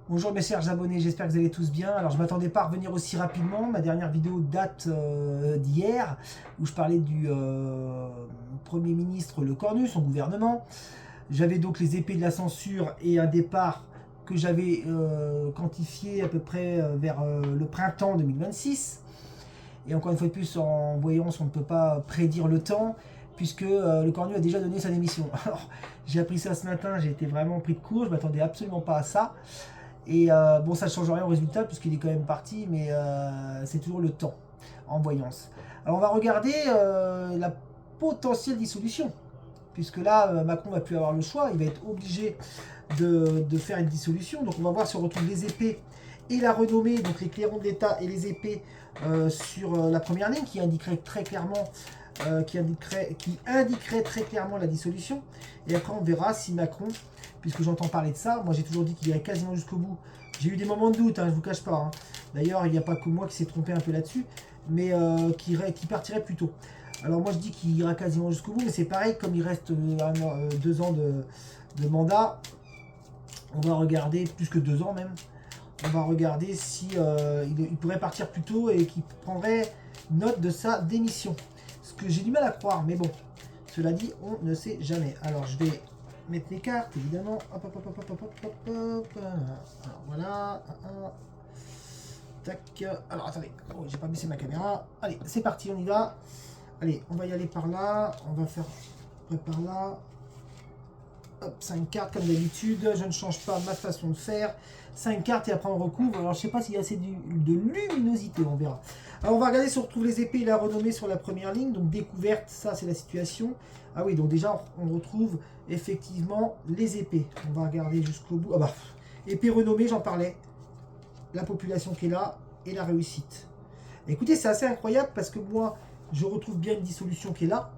Bonjour mes chers abonnés, j'espère que vous allez tous bien. Alors je m'attendais pas à revenir aussi rapidement. Ma dernière vidéo date d'hier, où je parlais du Premier ministre Le Cornu, son gouvernement. J'avais donc les épées de la censure et un départ que j'avais quantifié à peu près vers le printemps 2026. Et encore une fois de plus, en voyance, on ne peut pas prédire le temps, puisque Le Cornu a déjà donné sa démission. Alors j'ai appris ça ce matin, j'ai été vraiment pris de court, je m'attendais absolument pas à ça. Et bon, ça ne change rien au résultat puisqu'il est quand même parti, mais c'est toujours le temps en voyance. Alors on va regarder la potentielle dissolution, puisque là, Macron va plus avoir le choix, il va être obligé de faire une dissolution. Donc on va voir si on retrouve les épées et la renommée, donc les clairons de l'État et les épées sur la première ligne, qui indiquerait très clairement qui indiquerait très clairement la dissolution. Et après, on verra si Macron, puisque j'entends parler de ça, moi j'ai toujours dit qu'il irait quasiment jusqu'au bout. J'ai eu des moments de doute, hein, je vous cache pas. Hein. D'ailleurs, il n'y a pas que moi qui s'est trompé un peu là-dessus, mais qui partirait plus tôt. Alors moi je dis qu'il ira quasiment jusqu'au bout, mais c'est pareil, comme il reste 2 ans de mandat, on va regarder, plus que 2 ans même, on va regarder si il pourrait partir plus tôt et qu'il prendrait note de sa démission. Ce que j'ai du mal à croire, mais bon, cela dit, on ne sait jamais. Alors je vais mettre les cartes, évidemment. Hop, hop, hop, hop, hop, hop, hop, hop. Alors voilà. Tac. Alors attendez, oh, j'ai pas baissé ma caméra. Allez, c'est parti, on y va. Allez, on va y aller par là. On va faire par là. Hop, 5 cartes comme d'habitude. Je ne change pas ma façon de faire. 5 cartes et après on recouvre. Alors je sais pas s'il y a assez de luminosité, on verra. Alors on va regarder si on retrouve les épées et la renommée sur la première ligne. Donc découverte, ça c'est la situation. Ah oui, donc déjà on retrouve effectivement les épées. On va regarder jusqu'au bout. Ah bah, épée renommée, j'en parlais. La population qui est là et la réussite. Écoutez, c'est assez incroyable parce que moi, je retrouve bien une dissolution qui est là.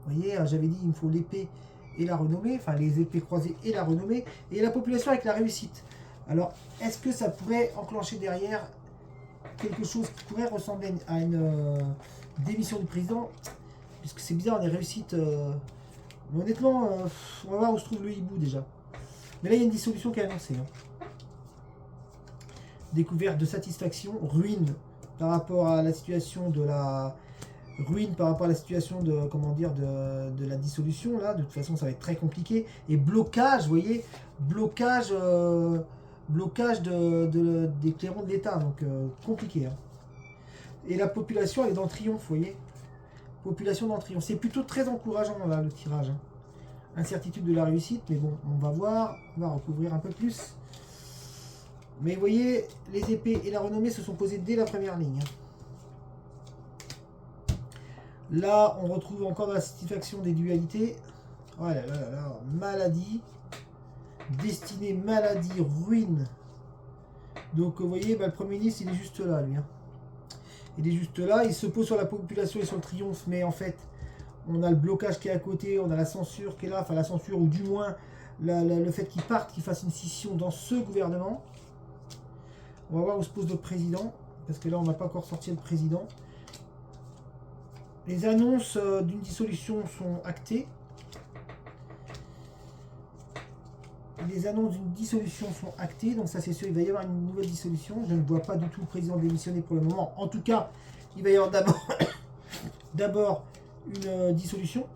Vous voyez, j'avais dit il me faut l'épée et la renommée, enfin les épées croisées et la renommée, et la population avec la réussite. Alors, est-ce que ça pourrait enclencher derrière quelque chose qui pourrait ressembler à une démission du président? Puisque c'est bizarre, les réussites. Mais honnêtement, on va voir où se trouve le hibou déjà. Mais là, il y a une dissolution qui est annoncée. Hein. Découverte de satisfaction, ruine par rapport à la situation de la. Ruine par rapport à la situation de, comment dire, de la dissolution, là, de toute façon ça va être très compliqué, et blocage, vous voyez, blocage des clairons de l'État, donc compliqué. Hein. Et la population elle est dans le triomphe, vous voyez, population dans le triomphe, c'est plutôt très encourageant là, le tirage. Hein. Incertitude de la réussite, mais bon, on va voir, on va recouvrir un peu plus. Mais vous voyez, les épées et la renommée se sont posées dès la première ligne. Hein. Là, on retrouve encore la satisfaction des dualités. Oh là là là là, maladie, destinée, maladie, ruine. Donc, vous voyez, bah, le Premier ministre, il est juste là, lui. Hein. Il est juste là, il se pose sur la population et sur le triomphe, mais en fait, on a le blocage qui est à côté, on a la censure qui est là, enfin la censure, ou du moins le fait qu'il parte, qu'il fasse une scission dans ce gouvernement. On va voir où se pose le président, parce que là, on n'a pas encore sorti le président. Les annonces d'une dissolution sont actées. Les annonces d'une dissolution sont actées, donc ça c'est sûr, il va y avoir une nouvelle dissolution. Je ne vois pas du tout le président démissionner pour le moment. En tout cas, il va y avoir d'abord une dissolution.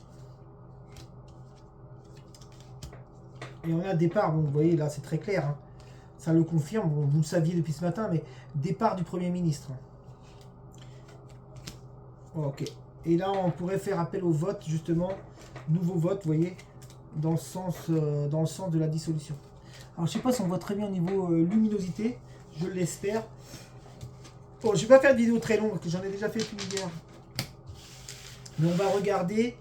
Et on a départ, bon, vous voyez là c'est très clair. Hein. Ça le confirme, bon, vous le saviez depuis ce matin, mais départ du Premier ministre. Ok. Et là, on pourrait faire appel au vote, justement, nouveau vote, vous voyez, dans le sens de la dissolution. Alors, je ne sais pas si on voit très bien au niveau luminosité, je l'espère. Bon, je ne vais pas faire de vidéo très longue, parce que j'en ai déjà fait une hier. Mais on va regarder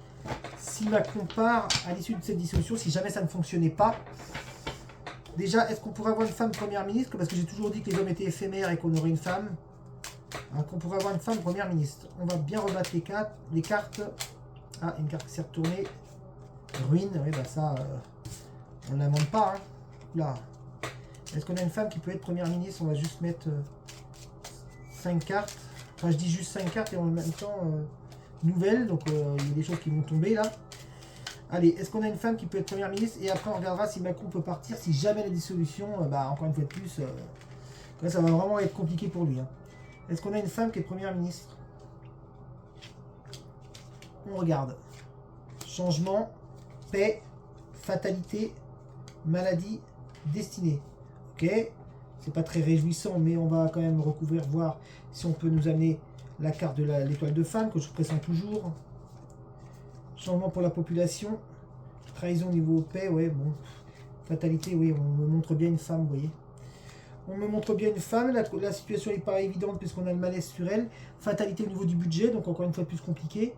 si Macron part à l'issue de cette dissolution, si jamais ça ne fonctionnait pas. Déjà, est-ce qu'on pourrait avoir une femme première ministre? Parce que j'ai toujours dit que les hommes étaient éphémères et qu'on aurait une femme. Donc on pourrait avoir une femme première ministre. On va bien rebattre les cartes. Ah, une carte qui s'est retournée. Ruine, oui, bah ça, on ne l'invente pas. Hein. Là. Est-ce qu'on a une femme qui peut être première ministre? On va juste mettre 5 cartes. Enfin, je dis juste 5 cartes et en même temps nouvelles. Donc il y a des choses qui vont tomber là. Allez, est-ce qu'on a une femme qui peut être première ministre? Et après, on regardera si Macron peut partir. Si jamais la dissolution, bah, encore une fois de plus, là, ça va vraiment être compliqué pour lui. Hein. Est-ce qu'on a une femme qui est première ministre? On regarde. Changement, paix, fatalité, maladie, destinée. Ok, c'est pas très réjouissant, mais on va quand même recouvrir, voir si on peut nous amener la carte de l'étoile de femme, que je présente toujours. Changement pour la population. Trahison au niveau paix, ouais, bon. Fatalité, oui, on me montre bien une femme, vous voyez. On me montre bien une femme, la situation n'est pas évidente puisqu'on a le malaise sur elle. Fatalité au niveau du budget, donc encore une fois plus compliqué.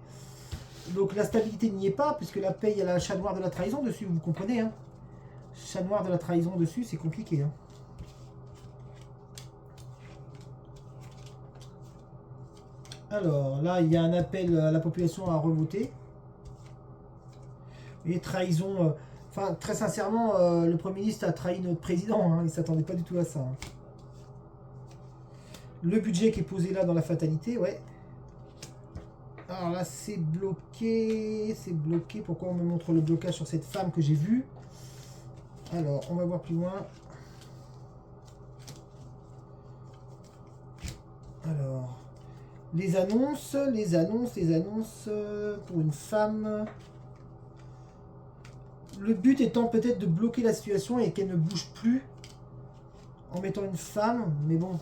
Donc la stabilité n'y est pas, puisque la paix, il y a la chat noir de la trahison dessus, vous comprenez, hein. Chat noir de la trahison dessus, c'est compliqué, hein. Alors, là, il y a un appel à la population à revoter. Et trahison... Enfin, très sincèrement, le Premier ministre a trahi notre président. Hein, il ne s'attendait pas du tout à ça. Hein. Le budget qui est posé là dans la fatalité, ouais. Alors là, c'est bloqué. C'est bloqué. Pourquoi on me montre le blocage sur cette femme que j'ai vue? Alors, on va voir plus loin. Alors, les annonces pour une femme. Le but étant peut-être de bloquer la situation et qu'elle ne bouge plus en mettant une femme. Mais bon,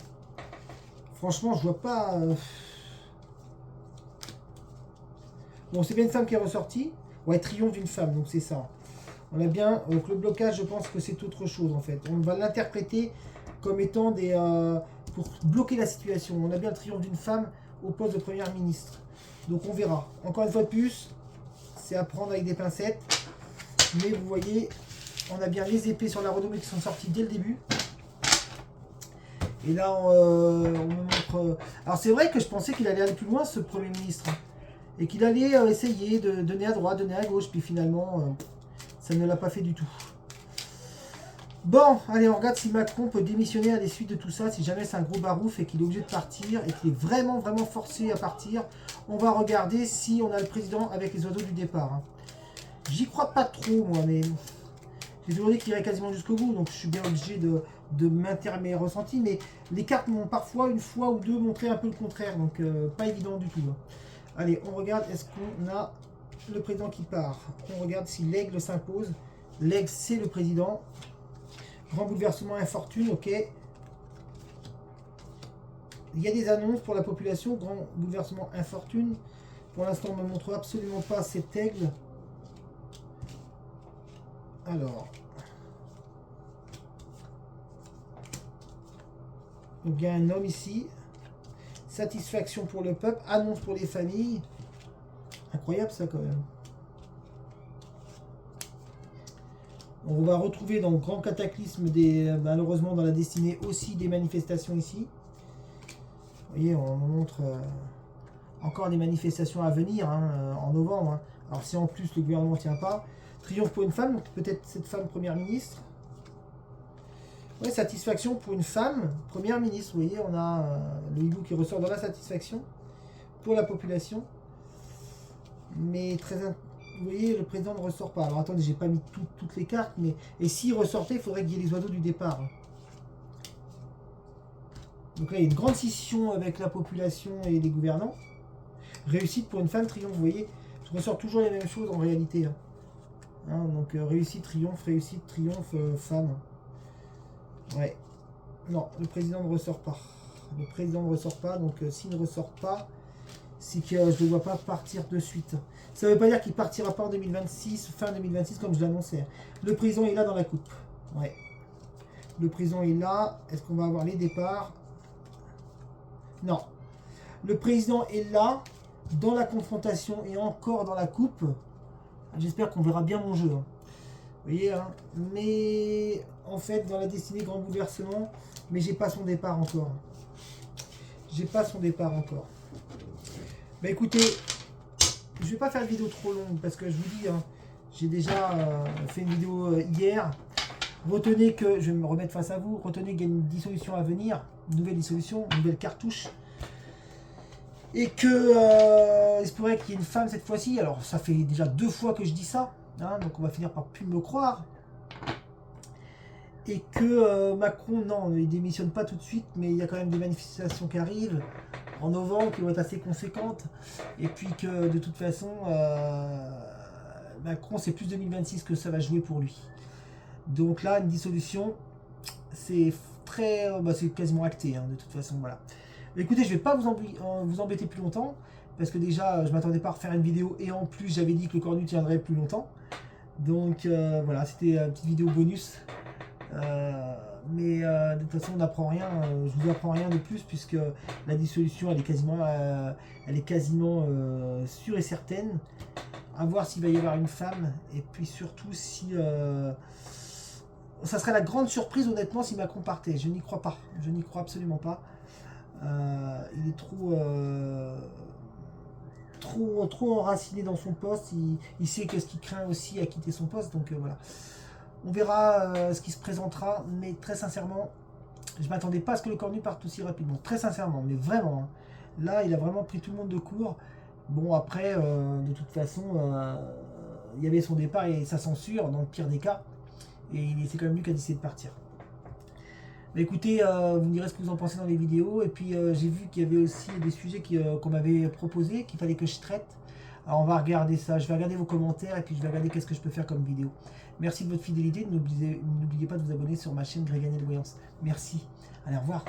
franchement, je vois pas... Bon, c'est bien une femme qui est ressortie. Ouais, triomphe d'une femme, donc c'est ça. On a bien... Donc le blocage, je pense que c'est autre chose, en fait. On va l'interpréter comme étant des... pour bloquer la situation. On a bien le triomphe d'une femme au poste de première ministre. Donc on verra. Encore une fois de plus, c'est à prendre avec des pincettes. Mais vous voyez, on a bien les épées sur la renommée qui sont sorties dès le début. Et là, on me montre... Alors c'est vrai que je pensais qu'il allait aller plus loin, ce Premier ministre. Et qu'il allait essayer de donner à droite, donner à gauche. Puis finalement, ça ne l'a pas fait du tout. Bon, allez, on regarde si Macron peut démissionner à la suite de tout ça. Si jamais c'est un gros barouf et qu'il est obligé de partir. Et qu'il est vraiment, vraiment forcé à partir. On va regarder si on a le président avec les oiseaux du départ. Hein. J'y crois pas trop, moi, mais j'ai toujours dit qu'il irait quasiment jusqu'au bout, donc je suis bien obligé de maintenir mes ressentis. Mais les cartes m'ont parfois, une fois ou deux, montré un peu le contraire, donc pas évident du tout. Hein. Allez, on regarde, est-ce qu'on a le président qui part? On regarde si l'aigle s'impose. L'aigle, c'est le président. Grand bouleversement, infortune, ok. Il y a des annonces pour la population, grand bouleversement, infortune. Pour l'instant, on ne me montre absolument pas cet aigle. Alors, donc il y a un homme ici. Satisfaction pour le peuple, annonce pour les familles. Incroyable ça quand même. On va retrouver dans le grand cataclysme malheureusement dans la destinée aussi des manifestations ici. Vous voyez, on montre encore des manifestations à venir hein, en novembre. Hein. Alors si en plus le gouvernement ne tient pas. Triomphe pour une femme, donc peut-être cette femme première ministre. Ouais, satisfaction pour une femme première ministre. Vous voyez, on a le hibou qui ressort dans la satisfaction pour la population. Mais vous voyez, le président ne ressort pas. Alors attendez, j'ai pas mis toutes les cartes, mais et s'il ressortait, il faudrait qu'il y ait les oiseaux du départ. Donc là, il y a une grande scission avec la population et les gouvernants. Réussite pour une femme, triomphe. Vous voyez, je ressors toujours les mêmes choses en réalité. Hein, donc réussite, triomphe, femme. Ouais. Non, le président ne ressort pas. Le président ne ressort pas, donc s'il ne ressort pas, c'est que je ne le vois pas partir de suite. Ça ne veut pas dire qu'il partira pas en 2026, fin 2026, comme je l'annonçais. Le président est là dans la coupe. Ouais. Le président est là. Est-ce qu'on va avoir les départs? Non. Le président est là, dans la confrontation et encore dans la coupe. J'espère qu'on verra bien mon jeu. Hein. Vous voyez, hein. Mais en fait, dans la destinée, grand bouleversement, mais j'ai pas son départ encore. J'ai pas son départ encore. Bah écoutez, je vais pas faire une vidéo trop longue parce que je vous dis, hein, j'ai déjà fait une vidéo hier. Retenez que, je vais me remettre face à vous, retenez qu'il y a une dissolution à venir, une nouvelle dissolution, une nouvelle cartouche. Et que il se pourrait qu'il y ait une femme cette fois-ci. Alors ça fait déjà 2 fois que je dis ça. hein, donc on va finir par plus me croire. Et que Macron, non, il démissionne pas tout de suite, mais il y a quand même des manifestations qui arrivent en novembre qui vont être assez conséquentes. Et puis que de toute façon, Macron, c'est plus 2026 que ça va jouer pour lui. Donc là, une dissolution, c'est très, c'est quasiment acté, hein, de toute façon, voilà. Mais écoutez, je vais pas vous embêter plus longtemps, parce que déjà, je m'attendais pas à refaire une vidéo, et en plus, j'avais dit que le Cornu tiendrait plus longtemps. Donc voilà, c'était une petite vidéo bonus. Mais de toute façon, on n'apprend rien. Je vous apprends rien de plus, puisque la dissolution, elle est quasiment sûre et certaine. À voir s'il va y avoir une femme, et puis surtout si ça serait la grande surprise, honnêtement, si Macron partait. Je n'y crois pas. Je n'y crois absolument pas. Il est trop enraciné dans son poste. Il sait que ce qu'il craint aussi à quitter son poste. Donc voilà. On verra ce qui se présentera. Mais très sincèrement, je m'attendais pas à ce que le Cornu parte aussi rapidement. Très sincèrement, mais vraiment. Hein. Là, il a vraiment pris tout le monde de court. Bon, après, de toute façon, il y avait son départ et sa censure, dans le pire des cas. Et c'est quand même lui qui a décidé de partir. Mais écoutez, vous me direz ce que vous en pensez dans les vidéos. Et puis, j'ai vu qu'il y avait aussi des sujets qu'on m'avait proposés, qu'il fallait que je traite. Alors, on va regarder ça. Je vais regarder vos commentaires et puis je vais regarder qu'est-ce que je peux faire comme vidéo. Merci de votre fidélité. N'oubliez pas de vous abonner sur ma chaîne Greg Aniel Voyance. Merci. Allez, au revoir.